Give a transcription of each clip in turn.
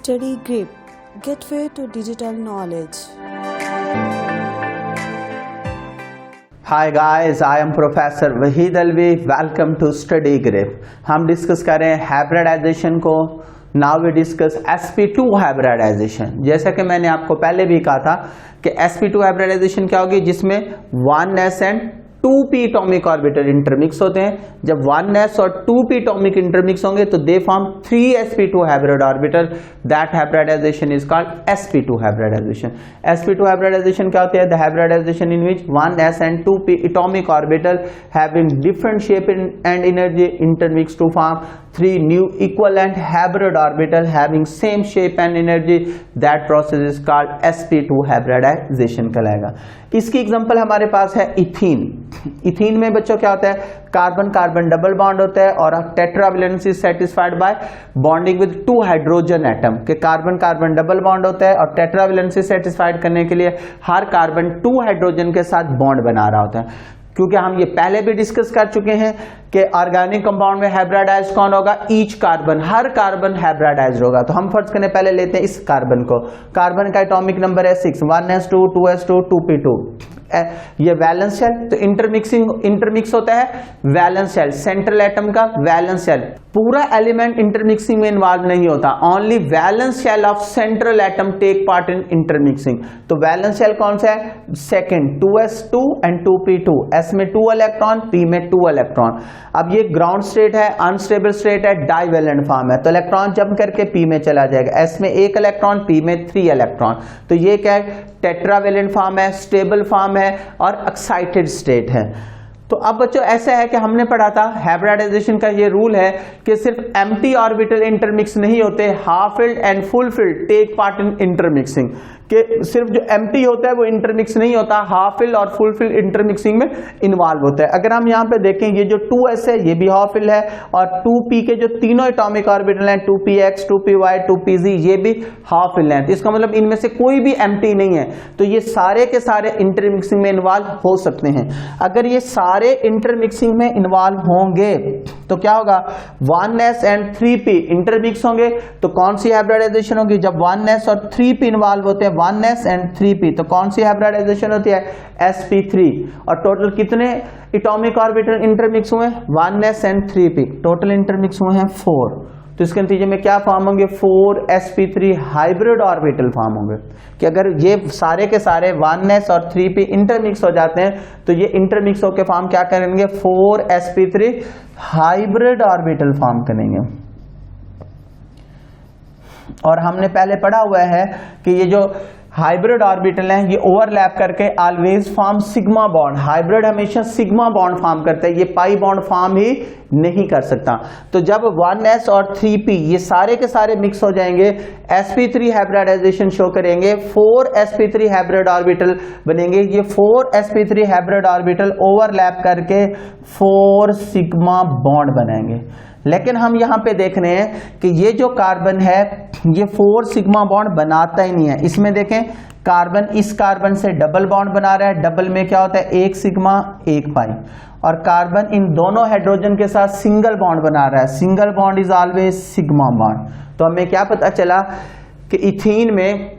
Study Grip, Gateway to Digital Knowledge. Hi guys, I am Professor Wahid Alvi. Welcome to Study Grip. हम discuss कर रहे हैं hybridisation को. Now we discuss sp2 hybridisation. जैसा कि मैंने आपको पहले भी कहा था कि sp2 हाइब्रिडाइजेशन क्या होगी, जिसमें 1s and 2p atomic orbital intermix होते हैं. जब 1s और 2p एटॉमिक इंटरमिक्स होंगे तो they form 3sp2 hybrid orbital. That hybridisation is called sp2 hybridisation. sp2 hybridisation क्या होती है? The hybridisation in which 1s and 2p atomic orbital having different shape and energy intermix to form 3 new equivalent hybrid orbital having same shape and energy. That process is called sp2 hybridization कहलाएगा. इसकी example हमारे पास है ethene. Ethene में बच्चों क्या होता है? Carbon carbon double bond होता है और tetravalence is satisfied by bonding with 2 hydrogen atom. के कार्बन कार्बन डबल बॉन्ड होता है और टेट्रावैलेंस सेटिस्फाइड करने के लिए हर कार्बन 2 हाइड्रोजन के साथ बॉन्ड बना रहा होता है. क्योंकि हम ये पहले भी डिस्कस कर चुके हैं कि ऑर्गेनिक कंपाउंड में हाइब्रिडाइज कौन होगा? ईच कार्बन, हर कार्बन हाइब्रिडाइज होगा. तो हम फर्ज करने पहले लेते हैं इस कार्बन को. कार्बन का एटॉमिक नंबर है 6, 1s2 2s2 2p2. ये वैलेंस शेल. तो इंटरमिक्स होता है वैलेंस शेल, सेंट्रल एटम का वैलेंस शेल. पूरा एलिमेंट इंटरमिक्सिंग में इन्वॉल्व नहीं होता. Only valence shell of central atom take part in intermixing. तो वैलेंस शेल कौन सा है? Second, 2s2 and 2p2. s में 2 इलेक्ट्रॉन, p में 2 इलेक्ट्रॉन. अब ये ग्राउंड स्टेट है, अनस्टेबल स्टेट है, डाइवैलेंट फॉर्म है. तो इलेक्ट्रॉन जंप करके p में चला जाएगा. s में 1 इलेक्ट्रॉन, p में 3 इलेक्ट्रॉन. तो ये क्या है? टेट्रावैलेंट फॉर्म है, स्टेबल फॉर्म है और एक्साइटेड स्टेट है. तो अब बच्चों ऐसा है कि हमने पढ़ा था हाइब्रिडाइजेशन का ये रूल है कि सिर्फ एम्प्टी ऑर्बिटल इंटरमिक्स नहीं होते, half filled and full filled take part in intermixing. कि सिर्फ जो एम्प्टी होता है वो इंटरमिक्स नहीं होता, हाफ फिल्ड और फुल फिल्ड इंटरमिक्सिंग में इन्वॉल्व होता है. अगर हम यहाँ पे देखें, ये जो 2s है ये भी हाफ फिल्ड है और 2p के जो तीनों एटॉमिक ऑर्बिटल हैं 2px 2py 2pz ये भी हाफ फिल्ड हैं. तो इसका मतलब इनमें से कोई भी एम्प्टी नहीं है. तो ये सारे के सारे इंटरमिक्सिंग में इन्वॉल्व हो सकते हैं. अगर ये सारे इंटरमिक्सिंग में इन्वॉल्व होंगे तो क्या होगा? 1s एंड 3p इंटरमिक्स होंगे. तो कौन सी हाइब्रिडाइजेशन होगी? जब 1s और 3p इन्वॉल्व होते हैं, 1s एंड 3p, तो कौन सी हाइब्रिडाइजेशन होती है? sp3. और टोटल कितने एटॉमिक ऑर्बिटल इंटरमिक्स हुए? 1s and 3p. Total intermix हुए हैं 4. तो इसके नतीजे में क्या फॉर्म होंगे? 4sp3 हाइब्रिड ऑर्बिटल फॉर्म होंगे. कि अगर ये सारे के सारे 1s और 3p इंटरमिक्स हो जाते हैं तो ये इंटरमिक्स होकर फॉर्म क्या करेंगे? 4sp3 हाइब्रिड ऑर्बिटल फॉर्म करेंगे. और हमने पहले पढ़ा हुआ है कि ये जो हाइब्रिड ऑर्बिटल हैं ये ओवरलैप करके always form sigma bond. Hybrid हमेशा सिग्मा बॉन्ड फॉर्म करता है, ये पाई बॉन्ड फॉर्म ही नहीं कर सकता. तो जब 1s और 3p ये सारे के सारे मिक्स हो जाएंगे, sp3 हाइब्रिडाइजेशन शो करेंगे, 4sp3 हाइब्रिड ऑर्बिटल बनेंगे. ये 4sp3 हाइब्रिड ऑर्बिटल ओवरलैप करके 4 सिग्मा बॉन्ड बनाएंगे. लेकिन हम यहां पे देख रहे हैं कि ये जो कार्बन है ये 4 सिग्मा बॉन्ड बनाता ही नहीं है. इसमें देखें, कार्बन इस कार्बन से डबल बॉन्ड बना रहा है. डबल में क्या होता है? 1 सिग्मा 1 पाई. और कार्बन इन दोनों हाइड्रोजन के साथ सिंगल बॉन्ड बना रहा है. Single bond is always sigma bond. तो हमें क्या पता चला कि इथीन में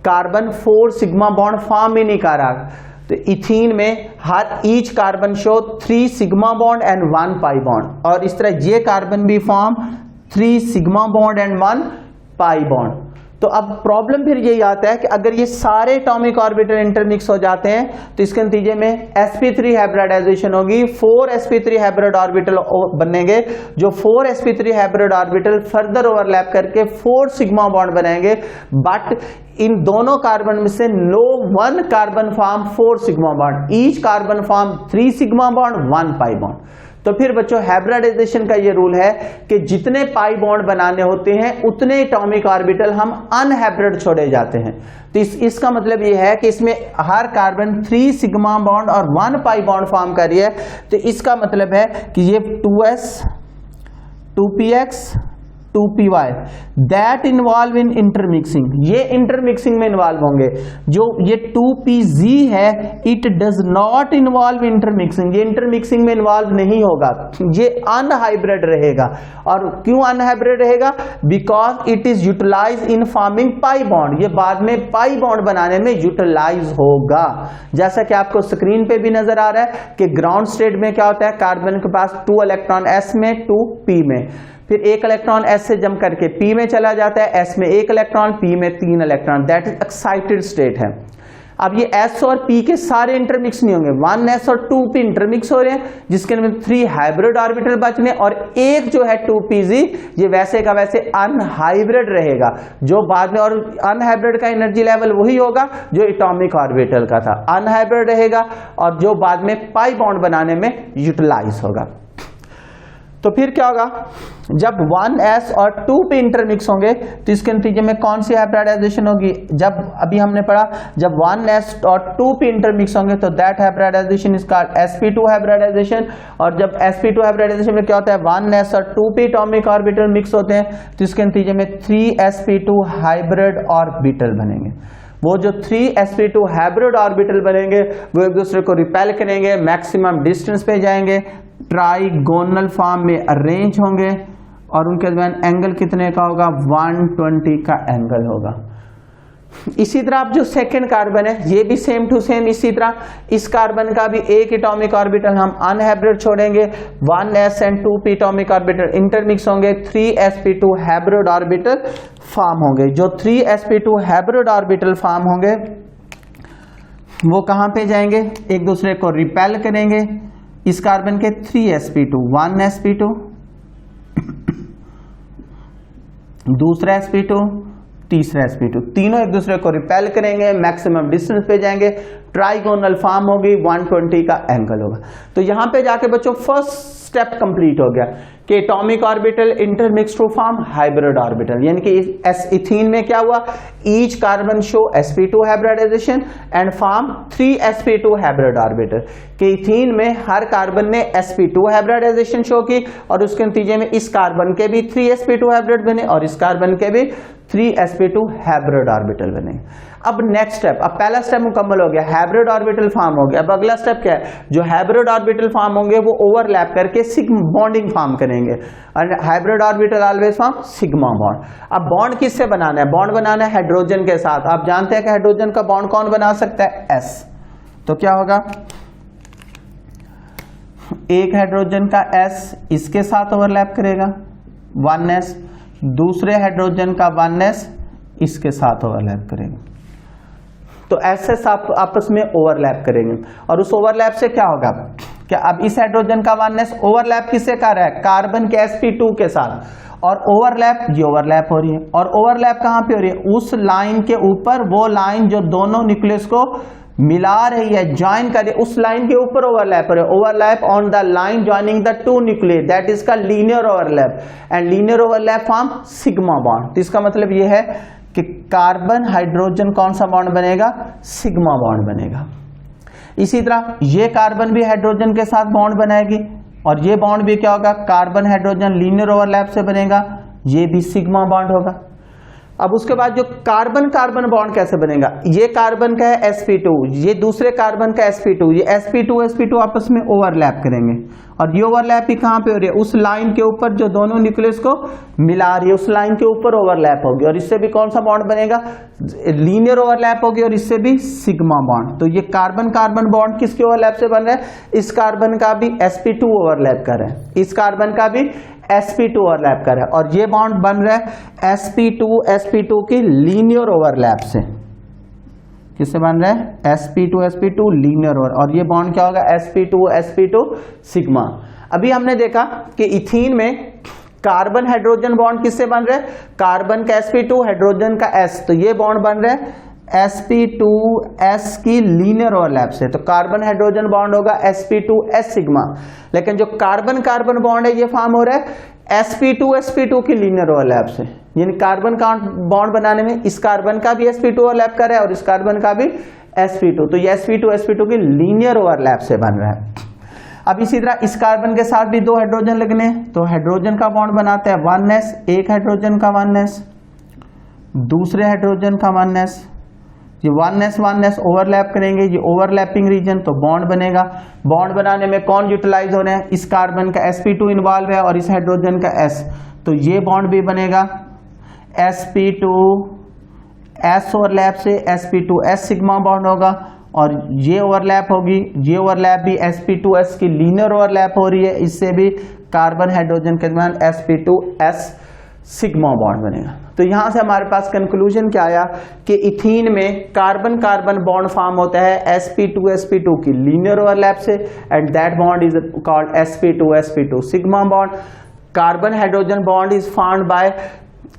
कार्बन 4 सिग्मा बॉन्ड फॉर्म ही नहीं कर रहा. तो इथीन में हर each carbon show 3 sigma bond and 1 pi bond. और इस तरह ये कार्बन भी form 3 sigma bond and 1 pi bond. तो अब प्रॉब्लम फिर यही आता है कि अगर ये सारे एटॉमिक ऑर्बिटल इंटरमिक्स हो जाते हैं तो इसके नतीजे में sp3 हाइब्रिडाइजेशन होगी. 4sp3 हाइब्रिड ऑर्बिटल बनेंगे. जो 4sp3 hybrid orbital further overlap करके 4 सिग्मा बॉन्ड बनाएंगे. बट इन दोनों कार्बन में से no 1 carbon form 4 sigma bond. Each carbon form 3 sigma bond 1 pi bond. तो फिर बच्चों हाइब्रिडाइजेशन का ये रूल है कि जितने पाई बॉन्ड बनाने होते हैं उतने एटॉमिक ऑर्बिटल हम अनहाइब्रिड छोड़े जाते हैं. तो इसका मतलब ये है कि इसमें हर कार्बन 3 सिग्मा बॉन्ड और 1 पाई बॉन्ड फॉर्म कर रही है. तो इसका मतलब है कि ये 2s 2px 2py that involve in intermixing, ये इंटरमिक्सिंग में इन्वॉल्व होंगे। जो ये 2pz है it does not involve intermixing, ये इंटरमिक्सिंग में इन्वॉल्व नहीं होगा, ये अनहाइब्रिड रहेगा। और क्यों अनहाइब्रिड रहेगा? Because it is utilise in forming pi bond, ये बाद में पाई बॉन्ड बनाने में यूटिलाइज होगा। जैसा कि आपको स्क्रीन पे भी नजर आ रहा है कि ग्राउंड स्टेट में क्या होता है, कार्बन के पास 2 इलेक्ट्रॉन s में, 2 p में, फिर 1 इलेक्ट्रॉन s से जंप करके p में चला जाता है, s में 1 इलेक्ट्रॉन, p में 3 electron, that is excited state है। अब ये s और p के सारे इंटरमिक्स नहीं होंगे, 1s और 2p इंटरमिक्स हो रहे हैं, जिसके अंदर 3 हाइब्रिड ऑर्बिटल बचने, और एक जो है 2pz ये वैसे का वैसे अनहाइब्रिड रहेगा, जो बाद में, और अनहाइब्रिड का एनर्जी लेवल वही होगा जो एटॉमिक ऑर्बिटल का था, अनहाइब्रिड रहेगा, और जो बाद में पाई बॉन्ड बनाने में यूटिलाइज होगा। तो फिर क्या होगा, जब 1s और 2p इंटरमिक्स होंगे तो इसके नतीजे में कौन सी हाइब्रिडाइजेशन होगी? जब अभी हमने पढ़ा जब 1s और 2p इंटरमिक्स होंगे तो that hybridisation is called sp2 hybridisation. और जब sp2 हाइब्रिडाइजेशन में क्या होता है, 1s और 2p एटॉमिक ऑर्बिटल मिक्स होते हैं तो इसके नतीजे में 3sp2 हाइब्रिड ऑर्बिटल बनेंगे। वो जो 3sp2 हाइब्रिड ऑर्बिटल बनेंगे वो एक दूसरे को रिपेल करेंगे, मैक्सिमम डिस्टेंस पे जाएंगे, ट्राइगोनल फॉर्म में अरेंज होंगे, और उनके दरमियान एंगल कितने का होगा, 120 का एंगल होगा। इसी तरह अब जो सेकेंड कार्बन है ये भी सेम टू सेम इसी तरह, इस कार्बन का भी एक एटॉमिक ऑर्बिटल हम अनहाइब्रिड छोड़ेंगे, 1s and 2p atomic orbital intermix होंगे, 3sp2 हाइब्रिड ऑर्बिटल फॉर्म होंगे। जो 3sp2 हाइब्रिड ऑर्बिटल फॉर्म होंगे वो कहां पे जाएंगे, एक दूसरे को रिपेल करेंगे। इस कार्बन के 3sp2, 1sp2, दूसरा sp2, तीसरा sp2, तीनों एक दूसरे को रिपेल करेंगे, मैक्सिमम डिस्टेंस पे जाएंगे, ट्राइगोनल फॉर्म होगी, 120 का एंगल होगा। तो यहां पे जाके बच्चों फर्स्ट स्टेप कंप्लीट हो गया कि atomic orbital intermix to form hybrid orbital, यानी कि इथीन में क्या हुआ, each carbon show sp2 hybridisation and form 3sp2 hybrid orbital. कि इथीन में हर कार्बन ने sp2 हाइब्रिडाइजेशन शो की, और उसके नतीजे में इस कार्बन के भी 3sp2 हाइब्रिड बने और इस कार्बन के भी 3sp2 हाइब्रिड ऑर्बिटल बने। अब नेक्स्ट स्टेप, अब पहला स्टेप मुकम्मल हो गया, हाइब्रिड ऑर्बिटल फॉर्म हो गया। अब अगला स्टेप क्या है, जो हाइब्रिड ऑर्बिटल फॉर्म होंगे वो ओवरलैप करके सिग्मा बॉन्डिंग फॉर्म करेंगे, और hybrid orbital always form sigma bond. अब बॉन्ड किससे बनाना है, बॉन्ड बनाना है हाइड्रोजन के साथ। आप जानते हैं कि हाइड्रोजन का बॉन्ड कौन बना सकता है, s। तो क्या होगा, एक हाइड्रोजन का s इसके साथ ओवरलैप करेगा 1s, दूसरे हाइड्रोजन का 1s इसके साथ ओवरलैप करेगा। तो ऐसे आपस में ओवरलैप करेंगे, और उस ओवरलैप से क्या होगा, क्या अब इस हाइड्रोजन का 1s ओवरलैप किससे कर रहा है, कार्बन के sp2 के साथ, और ओवरलैप ये ओवरलैप हो रही है। और ओवरलैप कहां पे हो रही है, उस लाइन के ऊपर, वो लाइन जो दोनों न्यूक्लियस को मिला रही है, ज्वाइन कर रही है, उस लाइन के ऊपर ओवरलैप हो रही है। Overlap on the line joining the two nucleus, that is का linear overlap, and linear overlap form sigma bond. तो इसका मतलब ये है कि कार्बन हाइड्रोजन कौन सा बॉन्ड बनेगा, सिग्मा बॉन्ड बनेगा। इसी तरह ये कार्बन भी हाइड्रोजन के साथ बॉन्ड बनाएगी, और ये बॉन्ड भी क्या होगा, कार्बन हाइड्रोजन लीनियर ओवरलैप से बनेगा, ये भी सिग्मा बॉन्ड होगा। अब उसके बाद जो कार्बन कार्बन बॉन्ड कैसे बनेगा, ये कार्बन का है sp2, ये दूसरे कार्बन का sp2, ये sp2 आपस में ओवरलैप करेंगे, और ये ओवरलैप ही कहां पे हो रही है, उस लाइन के ऊपर जो दोनों न्यूक्लियस को मिला रही है, उस लाइन के ऊपर ओवरलैप होगी, और इससे भी कौन सा बॉन्ड बनेगा, लीनियर ओवरलैप होगी, और इससे भी सिग्मा बॉन्ड। तो ये कार्बन कार्बन बॉन्ड किसके ओवरलैप से बन रहा है, इस कार्बन का भी sp2 ओवरलैप कर रहा है, इस कार्बन का भी sp2 ओवरलैप कर रहा है, और ये बॉन्ड बन रहा है sp2 की लीनियर ओवरलैप से। किससे बन रहा है, sp2 लीनियर ओवर, और ये बॉन्ड क्या होगा, sp2 सिग्मा। अभी हमने देखा कि इथीन में कार्बन हाइड्रोजन बॉन्ड किससे बन रहा है, कार्बन का sp2 हाइड्रोजन का s, तो ये बॉन्ड बन रहा है sp2s की लीनियर ओवरलैप से। तो कार्बन हाइड्रोजन बॉन्ड होगा sp2s सिग्मा, लेकिन जो कार्बन कार्बन बॉन्ड है ये फॉर्म हो रहा है sp2 की लीनियर ओवरलैप से, यानी कार्बन का बॉन्ड बनाने में इस कार्बन का भी sp2 ओवरलैप कर रहा है और इस कार्बन का भी sp2, तो ये sp2 की लीनियर ओवरलैप से बन रहा है। अब इसी तरह इस कार्बन के साथ भी 2 हाइड्रोजन लगने हैं, तो हाइड्रोजन का बॉन्ड बनाते हैं 1s, एक हाइड्रोजन का 1s, दूसरे हाइड्रोजन का 1s, ये 1s ओवरलैप करेंगे, ये ओवरलैपिंग रीजन, तो बॉन्ड बनेगा। बॉन्ड बनाने में कौन यूटिलाइज हो रहे हैं, इस कार्बन का sp2 इन्वॉल्व है और इस हाइड्रोजन का s, तो ये बॉन्ड भी बनेगा sp2s ओवरलैप से sp2s सिग्मा बॉन्ड होगा, और ये ओवरलैप होगी, ये ओवरलैप भी sp2s की लीनियर ओवरलैप हो रही है, इससे भी कार्बन हाइड्रोजन के दरमियान sp2s सिग्मा बॉन्ड बनेगा। तो यहां से हमारे पास कंक्लूजन क्या आया कि इथीन में कार्बन कार्बन बॉन्ड फॉर्म होता है sp2 की लीनियर ओवरलैप से, and that bond is called sp2 sigma bond. Carbon hydrogen bond is formed by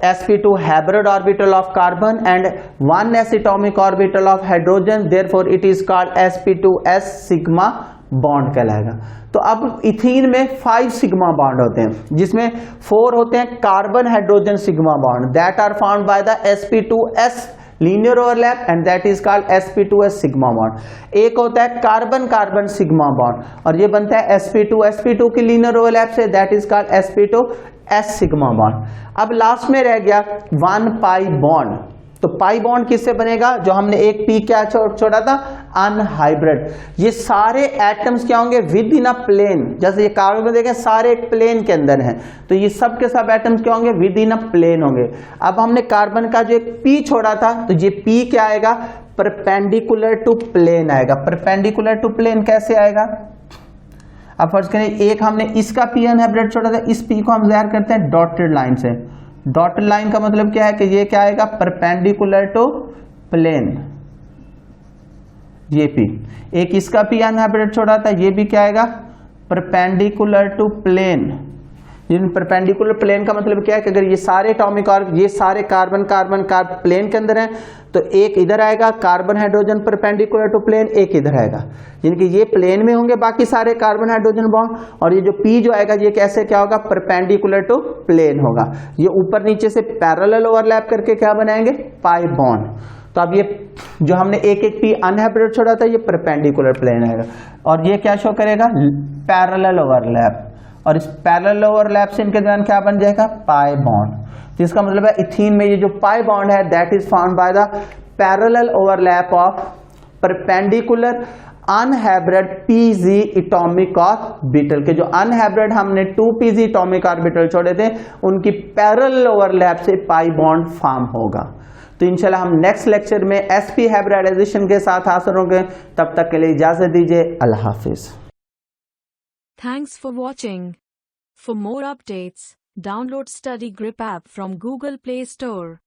sp2 hybrid orbital of carbon and 1s atomic orbital of hydrogen, therefore it is called sp2s sigma bond कहलाएगा। तो अब ethene में 5 sigma bond होते हैं, जिसमें 4 होते हैं carbon hydrogen sigma bond that are found by the sp2s linear overlap and that is called sp2s sigma bond. एक होता है कार्बन कार्बन सिग्मा बॉन्ड और ये बनता है sp2 की लीनियर ओवरलैप से, that is called sp2s sigma bond. अब लास्ट में रह गया 1 पाई बॉन्ड, तो पाई बॉन्ड किससे बनेगा, जो हमने एक पी क्या छोड़ा था, अनहाइब्रिड। ये सारे एटम्स क्या होंगे, विद इन अ प्लेन, जैसे ये कार्बन में देखें सारे एक प्लेन के अंदर हैं, तो ये सब के सब एटम्स क्या होंगे, विद इन अ प्लेन होंगे। अब हमने कार्बन का जो एक पी छोड़ा था, तो ये पी क्या आएगा, परपेंडिकुलर टू प्लेन आएगा। परपेंडिकुलर टू प्लेन कैसे आएगा, अब फर्ज करें एक हमने इसका पी अनहाइब्रिड छोड़ा था, इस पी को हम ज़ाहिर करते हैं डॉटेड लाइन से। डॉटेड लाइन का मतलब क्या है कि ये क्या आएगा, परपेंडिकुलर टू प्लेन, ये पी। एक इसका पी अनहाइब्रिड छोड़ा था, ये भी क्या आएगा, perpendicular to plane. Perpendicular plane का मतलब क्या है कि अगर ये सारे एटॉमिक और ये सारे कार्बन कार्बन कार्बन प्लेन के अंदर हैं, तो एक इधर आएगा carbon hydrogen perpendicular to plane, एक इधर आएगा, यानी कि ये प्लेन में होंगे बाकी सारे कार्बन हाइड्रोजन बॉन्ड, और ये जो पी जो आएगा ये कैसे क्या होगा, परपेंडिकुलर टू प्लेन होगा। ये ऊपर नीचे से पैरेलल ओवरलैप करके क्या बनाएंगे, पाई बॉन्ड। तो अब ये जो हमने एक एक पी अनहाइब्रिड छोड़ा था, ये परपेंडिकुलर प्लेन आएगा, और ये क्या शो करेगा, पैरेलल ओवरलैप, और इस पैरेलल ओवरलैप से इनके दरमियान क्या बन जाएगा, पाई बॉन्ड। तो इसका मतलब है इथीन में ये जो पाई बॉन्ड है that is found by the parallel overlap of perpendicular unhybrid pz atomic orbital के जो अनहाइब्रिड हमने 2 pz एटॉमिक ऑर्बिटल छोड़े थे, उनकी पैरेलल ओवरलैप से पाई बॉन्ड फॉर्म होगा। तो इंशाल्लाह हम नेक्स्ट लेक्चर में sp हाइब्रिडाइजेशन के साथ हाजिर होंगे। तब तक के लिए इजाजत दीजिए, अल्लाह हाफिज। Thanks for watching. For more updates, download Study Grip app from Google Play Store.